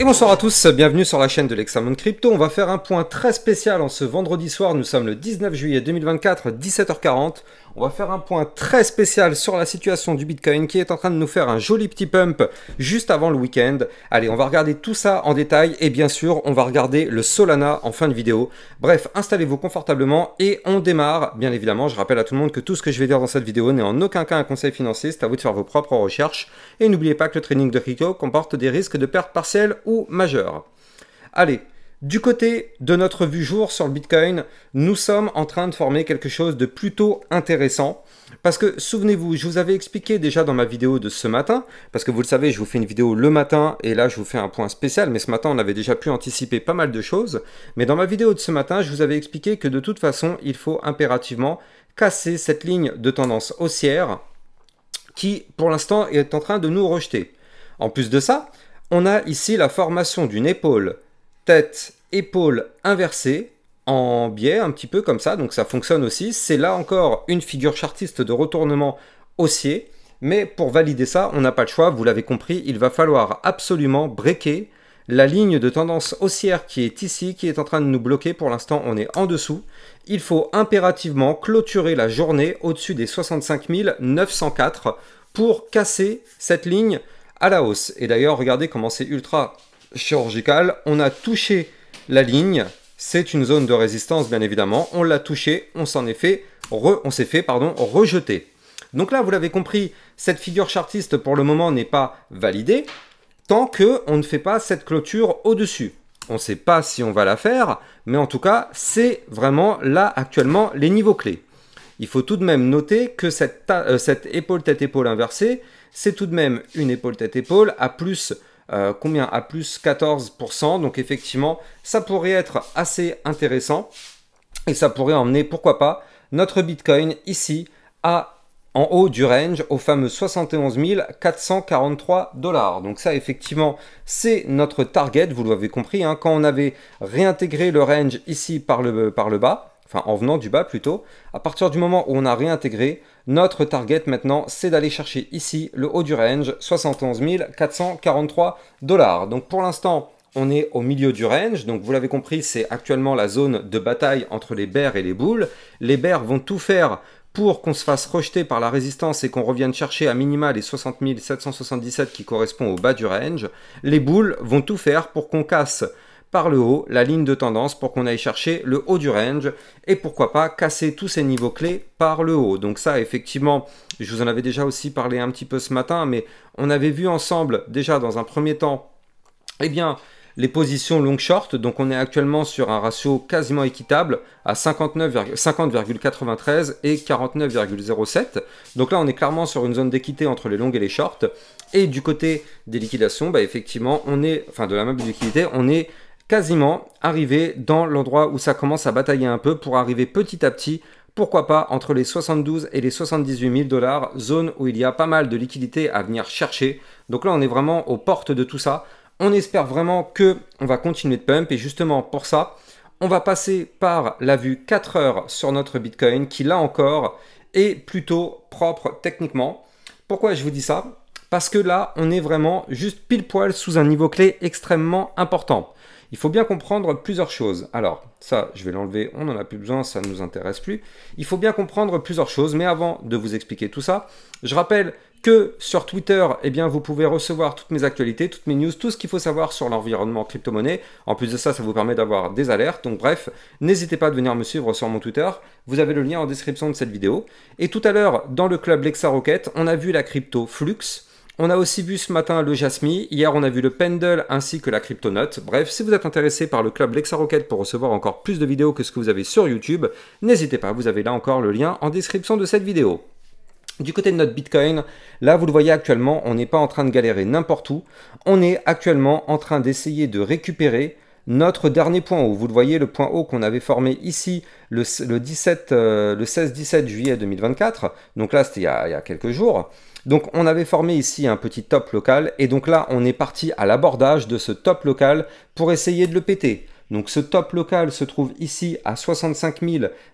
bonsoir à tous, bienvenue sur la chaîne de l'Hexamone Crypto. On va faire un point très spécial en ce vendredi soir, nous sommes le 19 juillet 2024, 17h40. On va faire un point très spécial sur la situation du Bitcoin qui est en train de nous faire un joli petit pump juste avant le week-end. Allez, on va regarder tout ça en détail et bien sûr, on va regarder le Solana en fin de vidéo. Bref, installez-vous confortablement et on démarre. Bien évidemment, je rappelle à tout le monde que tout ce que je vais dire dans cette vidéo n'est en aucun cas un conseil financier, c'est à vous de faire vos propres recherches. Et n'oubliez pas que le trading de crypto comporte des risques de perte partielle ou majeure. Allez. Du côté de notre vue jour sur le Bitcoin, nous sommes en train de former quelque chose de plutôt intéressant. Parce que, souvenez-vous, je vous avais expliqué déjà dans ma vidéo de ce matin, parce que vous le savez, je vous fais une vidéo le matin, et là je vous fais un point spécial, mais ce matin on avait déjà pu anticiper pas mal de choses. Mais dans ma vidéo de ce matin, je vous avais expliqué que de toute façon, il faut impérativement casser cette ligne de tendance haussière qui, pour l'instant, est en train de nous rejeter. En plus de ça, on a ici la formation d'une épaule tête, épaule inversée, en biais, un petit peu comme ça, donc ça fonctionne aussi. C'est là encore une figure chartiste de retournement haussier, mais pour valider ça, on n'a pas le choix, vous l'avez compris, il va falloir absolument breaker la ligne de tendance haussière qui est ici, qui est en train de nous bloquer. Pour l'instant, on est en dessous. Il faut impérativement clôturer la journée au-dessus des 65 904 pour casser cette ligne à la hausse. Et d'ailleurs, regardez comment c'est ultra chirurgical, on a touché la ligne, c'est une zone de résistance bien évidemment, on l'a touché, on s'est fait rejeter. Donc là, vous l'avez compris, cette figure chartiste pour le moment n'est pas validée tant qu'on ne fait pas cette clôture au-dessus. On ne sait pas si on va la faire, mais en tout cas, c'est vraiment là actuellement les niveaux clés. Il faut tout de même noter que cette épaule tête-épaule inversée, c'est tout de même une épaule tête-épaule à plus combien à plus 14%, donc effectivement ça pourrait être assez intéressant et ça pourrait emmener pourquoi pas notre Bitcoin ici en haut du range au fameux 71 443 $. Donc ça effectivement c'est notre target, vous l'avez compris, hein, quand on avait réintégré le range ici par le bas, enfin en venant du bas plutôt, à partir du moment où on a réintégré, notre target maintenant, c'est d'aller chercher ici le haut du range, 71 443 $. Donc pour l'instant, on est au milieu du range. Donc vous l'avez compris, c'est actuellement la zone de bataille entre les bears et les bulls. Les bears vont tout faire pour qu'on se fasse rejeter par la résistance et qu'on revienne chercher à minima les 60 777 qui correspond au bas du range. Les bulls vont tout faire pour qu'on casse par le haut la ligne de tendance pour qu'on aille chercher le haut du range et pourquoi pas casser tous ces niveaux clés par le haut. Donc ça effectivement, je vous en avais déjà aussi parlé un petit peu ce matin, mais on avait vu ensemble déjà dans un premier temps, eh bien les positions long short, donc on est actuellement sur un ratio quasiment équitable à 50,93 et 49,07. Donc là on est clairement sur une zone d'équité entre les longues et les shorts. Et du côté des liquidations, bah effectivement on est, enfin de la map de liquidité, on est quasiment arrivé dans l'endroit où ça commence à batailler un peu pour arriver petit à petit, pourquoi pas, entre les 72 et les 78 000 $, zone où il y a pas mal de liquidités à venir chercher. Donc là, on est vraiment aux portes de tout ça. On espère vraiment que on va continuer de pump et justement pour ça, on va passer par la vue 4 heures sur notre Bitcoin qui là encore est plutôt propre techniquement. Pourquoi je vous dis ça? Parce que là, on est vraiment juste pile poil sous un niveau clé extrêmement important. Il faut bien comprendre plusieurs choses. Alors, ça, je vais l'enlever, on n'en a plus besoin, ça ne nous intéresse plus. Il faut bien comprendre plusieurs choses, mais avant de vous expliquer tout ça, je rappelle que sur Twitter, eh bien, vous pouvez recevoir toutes mes actualités, toutes mes news, tout ce qu'il faut savoir sur l'environnement crypto-monnaie. En plus de ça, ça vous permet d'avoir des alertes. Donc bref, n'hésitez pas à venir me suivre sur mon Twitter. Vous avez le lien en description de cette vidéo. Et tout à l'heure, dans le club Lexa Rocket, on a vu la crypto Flux. On a aussi vu ce matin le Jasmy, hier on a vu le Pendle ainsi que la CryptoNote. Bref, si vous êtes intéressé par le club Lexa Rocket pour recevoir encore plus de vidéos que ce que vous avez sur YouTube, n'hésitez pas, vous avez là encore le lien en description de cette vidéo. Du côté de notre Bitcoin, là vous le voyez actuellement, on n'est pas en train de galérer n'importe où. On est actuellement en train d'essayer de récupérer notre dernier point haut. Vous le voyez, le point haut qu'on avait formé ici le 16-17 juillet 2024. Donc là, c'était il y a quelques jours. Donc on avait formé ici un petit top local et donc là on est parti à l'abordage de ce top local pour essayer de le péter. Donc ce top local se trouve ici à 65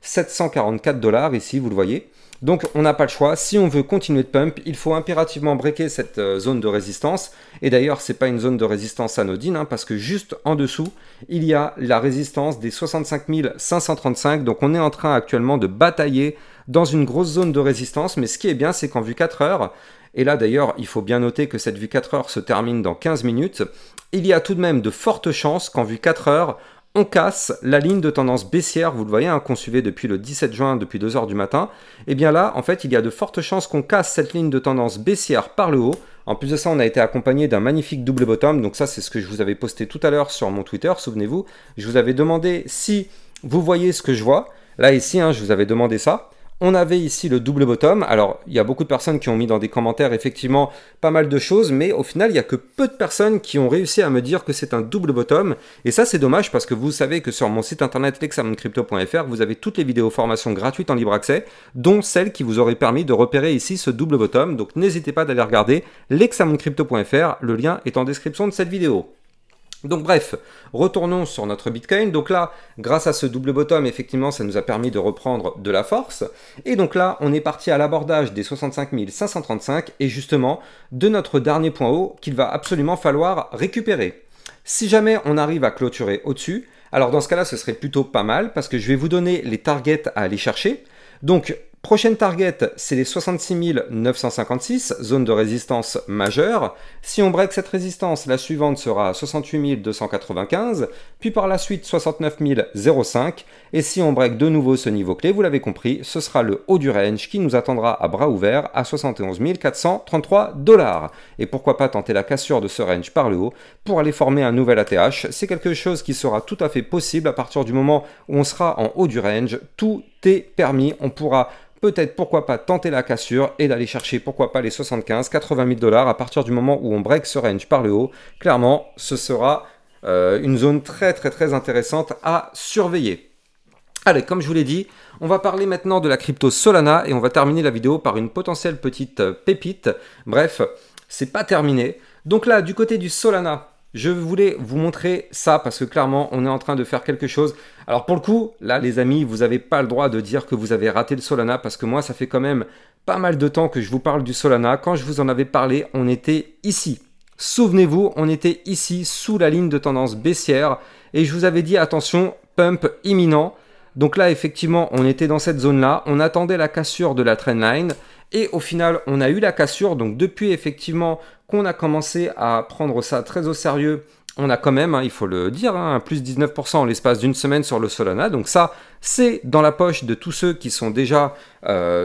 744 $, ici vous le voyez. Donc on n'a pas le choix, si on veut continuer de pump, il faut impérativement breaker cette zone de résistance. Et d'ailleurs, ce n'est pas une zone de résistance anodine, hein, parce que juste en dessous, il y a la résistance des 65 535. Donc on est en train actuellement de batailler dans une grosse zone de résistance. Mais ce qui est bien, c'est qu'en vue 4 heures, et là d'ailleurs, il faut bien noter que cette vue 4 heures se termine dans 15 minutes, il y a tout de même de fortes chances qu'en vue 4 heures, on casse la ligne de tendance baissière, vous le voyez, hein, qu'on suivait depuis le 17 juin, depuis 2 heures du matin. Et bien là, en fait, il y a de fortes chances qu'on casse cette ligne de tendance baissière par le haut. En plus de ça, on a été accompagné d'un magnifique double bottom. Donc ça, c'est ce que je vous avais posté tout à l'heure sur mon Twitter, souvenez-vous. Je vous avais demandé si vous voyez ce que je vois. Là, ici, hein, je vous avais demandé ça. On avait ici le double bottom. Alors, il y a beaucoup de personnes qui ont mis dans des commentaires effectivement pas mal de choses, mais au final, il n'y a que peu de personnes qui ont réussi à me dire que c'est un double bottom. Et ça, c'est dommage parce que vous savez que sur mon site internet lexamoncrypto.fr, vous avez toutes les vidéos formations gratuites en libre accès, dont celle qui vous aurait permis de repérer ici ce double bottom. Donc, n'hésitez pas d'aller regarder lexamoncrypto.fr. Le lien est en description de cette vidéo. Donc bref, retournons sur notre Bitcoin. Donc là, grâce à ce double bottom, effectivement, ça nous a permis de reprendre de la force. Et donc là, on est parti à l'abordage des 65 535 et justement de notre dernier point haut qu'il va absolument falloir récupérer. Si jamais on arrive à clôturer au-dessus, alors dans ce cas-là, ce serait plutôt pas mal parce que je vais vous donner les targets à aller chercher. Donc, prochaine target, c'est les 66 956, zone de résistance majeure. Si on break cette résistance, la suivante sera 68 295, puis par la suite 69 005. Et si on break de nouveau ce niveau clé, vous l'avez compris, ce sera le haut du range qui nous attendra à bras ouverts à 71 433 $. Et pourquoi pas tenter la cassure de ce range par le haut pour aller former un nouvel ATH. C'est quelque chose qui sera tout à fait possible à partir du moment où on sera en haut du range. Tout est permis, on pourra peut-être, pourquoi pas, tenter la cassure et d'aller chercher, pourquoi pas, les 75 80 000 $ à partir du moment où on break ce range par le haut. Clairement, ce sera une zone très intéressante à surveiller. Allez, comme je vous l'ai dit, on va parler maintenant de la crypto Solana et on va terminer la vidéo par une potentielle petite pépite. Bref, c'est pas terminé. Donc là, du côté du Solana, je voulais vous montrer ça parce que clairement, on est en train de faire quelque chose. Alors pour le coup, là les amis, vous n'avez pas le droit de dire que vous avez raté le Solana parce que moi, ça fait quand même pas mal de temps que je vous parle du Solana. Quand je vous en avais parlé, on était ici. Souvenez-vous, on était ici sous la ligne de tendance baissière et je vous avais dit attention, pump imminent. Donc là, effectivement, on était dans cette zone-là. On attendait la cassure de la trendline. Et au final, on a eu la cassure. Donc depuis, effectivement, qu'on a commencé à prendre ça très au sérieux, on a quand même, hein, il faut le dire, hein, un plus 19% en l'espace d'une semaine sur le Solana. Donc ça, c'est dans la poche de tous ceux qui sont déjà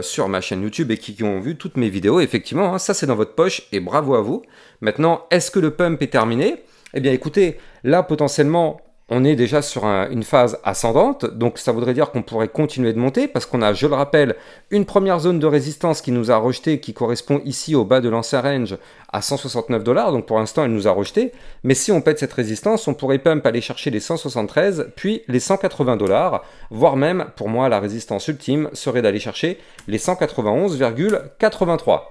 sur ma chaîne YouTube et qui ont vu toutes mes vidéos. Effectivement, hein, ça, c'est dans votre poche et bravo à vous. Maintenant, est-ce que le pump est terminé? Eh bien, écoutez, là, potentiellement, on est déjà sur une phase ascendante, donc ça voudrait dire qu'on pourrait continuer de monter parce qu'on a, je le rappelle, une première zone de résistance qui nous a rejeté, qui correspond ici au bas de l'ancien range à 169 $, donc pour l'instant elle nous a rejeté, mais si on pète cette résistance, on pourrait pump aller chercher les 173, puis les 180 $, voire même, pour moi, la résistance ultime serait d'aller chercher les 191,83.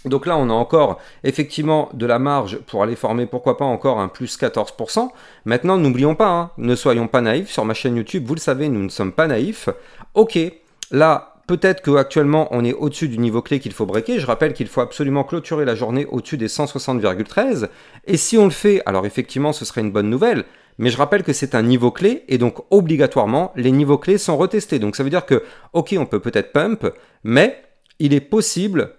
Donc là, on a encore effectivement de la marge pour aller former, pourquoi pas, encore un plus 14%. Maintenant, n'oublions pas, hein, ne soyons pas naïfs. Sur ma chaîne YouTube, vous le savez, nous ne sommes pas naïfs. Ok, là, peut-être qu'actuellement, on est au-dessus du niveau clé qu'il faut breaker. Je rappelle qu'il faut absolument clôturer la journée au-dessus des 160,13. Et si on le fait, alors effectivement, ce serait une bonne nouvelle. Mais je rappelle que c'est un niveau clé et donc obligatoirement, les niveaux clés sont retestés. Donc ça veut dire que, ok, on peut peut-être pump, mais il est possible,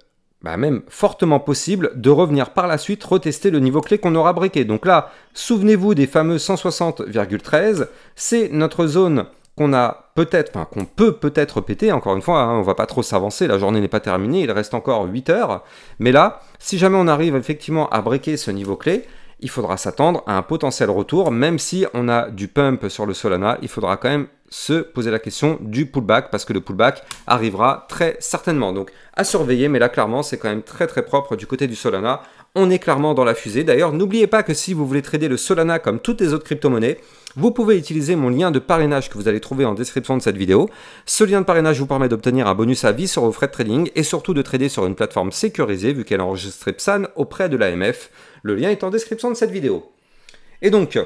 même fortement possible, de revenir par la suite retester le niveau clé qu'on aura breaké. Donc là, souvenez-vous des fameux 160,13, c'est notre zone qu'on a peut-être, enfin qu'on peut peut-être péter, encore une fois, hein, on va pas trop s'avancer, la journée n'est pas terminée, il reste encore 8 heures, mais là, si jamais on arrive effectivement à breaker ce niveau clé, il faudra s'attendre à un potentiel retour, même si on a du pump sur le Solana, il faudra quand même se poser la question du pullback parce que le pullback arrivera très certainement. Donc à surveiller, mais là clairement c'est quand même très propre du côté du Solana. On est clairement dans la fusée. D'ailleurs, n'oubliez pas que si vous voulez trader le Solana comme toutes les autres crypto-monnaies, vous pouvez utiliser mon lien de parrainage que vous allez trouver en description de cette vidéo. Ce lien de parrainage vous permet d'obtenir un bonus à vie sur vos frais de trading et surtout de trader sur une plateforme sécurisée vu qu'elle est enregistrée PSAN auprès de l'AMF. Le lien est en description de cette vidéo. Et donc,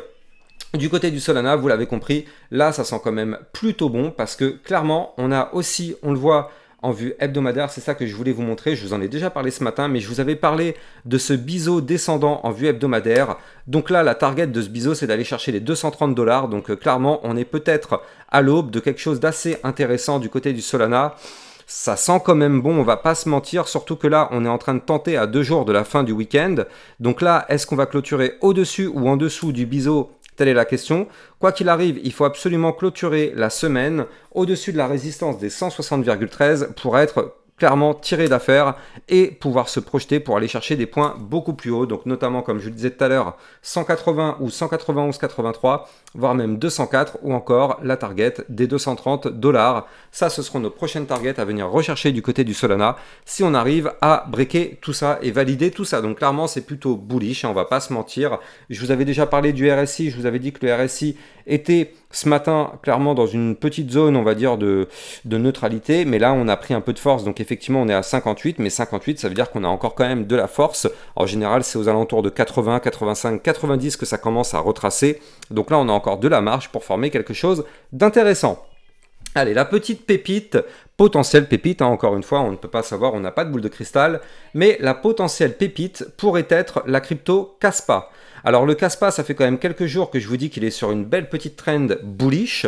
Du côté du Solana, vous l'avez compris, là ça sent quand même plutôt bon parce que clairement on a aussi, on le voit en vue hebdomadaire, c'est ça que je voulais vous montrer, je vous en ai déjà parlé ce matin, mais je vous avais parlé de ce biseau descendant en vue hebdomadaire. Donc là la target de ce biseau c'est d'aller chercher les 230 $, donc clairement on est peut-être à l'aube de quelque chose d'assez intéressant du côté du Solana. Ça sent quand même bon, on va pas se mentir, surtout que là, on est en train de tenter à 2 jours de la fin du week-end. Donc là, est-ce qu'on va clôturer au-dessus ou en dessous du biseau? Telle est la question. Quoi qu'il arrive, il faut absolument clôturer la semaine au-dessus de la résistance des 160,13 pour être clairement tiré d'affaire et pouvoir se projeter pour aller chercher des points beaucoup plus hauts, donc notamment comme je le disais tout à l'heure 180 ou 191,83 voire même 204 ou encore la target des 230 $. Ça ce seront nos prochaines targets à venir rechercher du côté du Solana si on arrive à breaker tout ça et valider tout ça. Donc clairement c'est plutôt bullish, on va pas se mentir. Je vous avais déjà parlé du RSI, je vous avais dit que le RSI était ce matin clairement dans une petite zone on va dire de neutralité, mais là on a pris un peu de force, donc effectivement on est à 58, mais 58 ça veut dire qu'on a encore quand même de la force. En général c'est aux alentours de 80, 85, 90 que ça commence à retracer, donc là on a encore de la marge pour former quelque chose d'intéressant. Allez, la petite pépite, potentielle pépite, hein, encore une fois, on ne peut pas savoir, on n'a pas de boule de cristal, mais la potentielle pépite pourrait être la crypto Kaspa. Alors le Kaspa, ça fait quand même quelques jours que je vous dis qu'il est sur une belle petite trend bullish,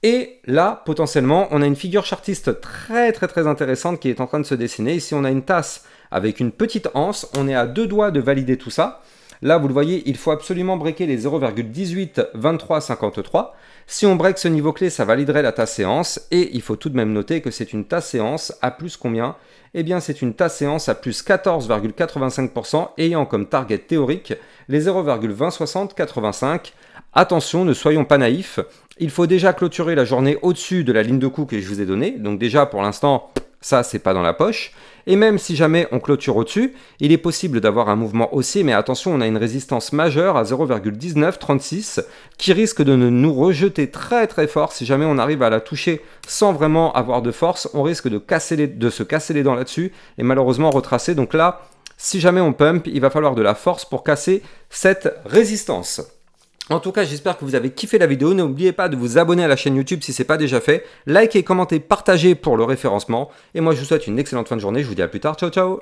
et là, potentiellement, on a une figure chartiste très intéressante qui est en train de se dessiner. Ici, on a une tasse avec une petite anse, on est à 2 doigts de valider tout ça. Là, vous le voyez, il faut absolument breaker les 0,182353. Si on break ce niveau clé, ça validerait la tasse séance. Et il faut tout de même noter que c'est une tasse séance à plus combien? Eh bien, c'est une tasse séance à plus 14,85%, ayant comme target théorique les 0,206085. Attention, ne soyons pas naïfs. Il faut déjà clôturer la journée au-dessus de la ligne de coup que je vous ai donnée. Donc déjà, pour l'instant, ça, c'est pas dans la poche. Et même si jamais on clôture au-dessus, il est possible d'avoir un mouvement haussier, mais attention, on a une résistance majeure à 0,1936 qui risque de nous rejeter très fort. Si jamais on arrive à la toucher sans vraiment avoir de force, on risque de se casser les dents là-dessus et malheureusement retracer. Donc là, si jamais on pump, il va falloir de la force pour casser cette résistance. En tout cas, j'espère que vous avez kiffé la vidéo. N'oubliez pas de vous abonner à la chaîne YouTube si ce n'est pas déjà fait. Likez, commentez, partagez pour le référencement. Et moi, je vous souhaite une excellente fin de journée. Je vous dis à plus tard. Ciao, ciao!